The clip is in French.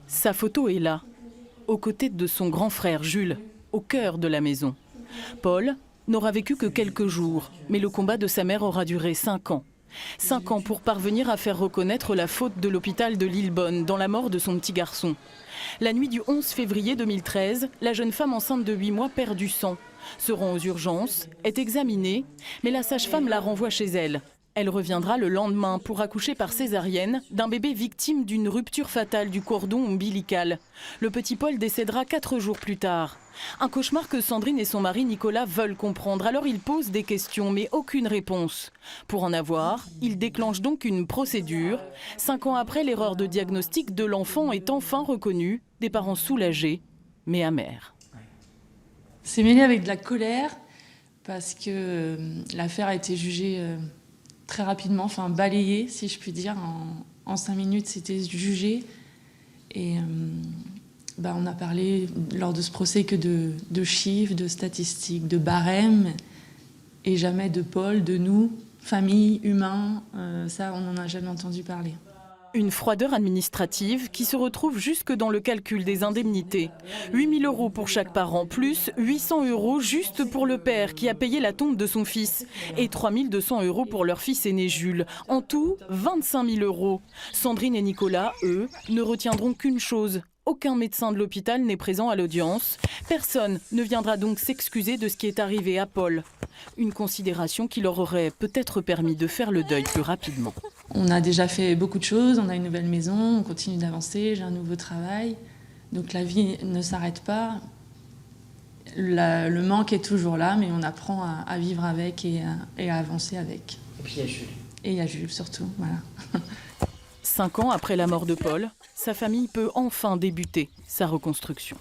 Sa photo est là, aux côtés de son grand frère Jules, au cœur de la maison. Paul n'aura vécu que quelques jours, mais le combat de sa mère aura duré 5 ans. 5 ans pour parvenir à faire reconnaître la faute de l'hôpital de Lillebonne dans la mort de son petit garçon. La nuit du 11 février 2013, la jeune femme enceinte de 8 mois perd du sang, se rend aux urgences, est examinée, mais la sage-femme la renvoie chez elle. Elle reviendra le lendemain pour accoucher par césarienne d'un bébé victime d'une rupture fatale du cordon ombilical. Le petit Paul décédera 4 jours plus tard. Un cauchemar que Sandrine et son mari Nicolas veulent comprendre. Alors ils posent des questions, mais aucune réponse. Pour en avoir, ils déclenchent donc une procédure. 5 ans après l'erreur de diagnostic de l'enfant est enfin reconnue. Des parents soulagés, mais amers. C'est mêlé avec de la colère parce que l'affaire a été jugée très rapidement, enfin balayée si je puis dire. En 5 minutes c'était jugé et on a parlé lors de ce procès que de chiffres, de statistiques, de barèmes et jamais de Paul, de nous, famille, humains, ça on n'en a jamais entendu parler. Une froideur administrative qui se retrouve jusque dans le calcul des indemnités. 8 000 € pour chaque parent, plus 800 € juste pour le père qui a payé la tombe de son fils. Et 3 200 € pour leur fils aîné Jules. En tout, 25 000 €. Sandrine et Nicolas, eux, ne retiendront qu'une chose. Aucun médecin de l'hôpital n'est présent à l'audience. Personne ne viendra donc s'excuser de ce qui est arrivé à Paul. Une considération qui leur aurait peut-être permis de faire le deuil plus rapidement. On a déjà fait beaucoup de choses, on a une nouvelle maison, on continue d'avancer, j'ai un nouveau travail. Donc la vie ne s'arrête pas. Le manque est toujours là, mais on apprend à vivre avec et à avancer avec. Et puis il y a Jules. Et il y a Jules surtout, voilà. 5 ans après la mort de Paul, sa famille peut enfin débuter sa reconstruction.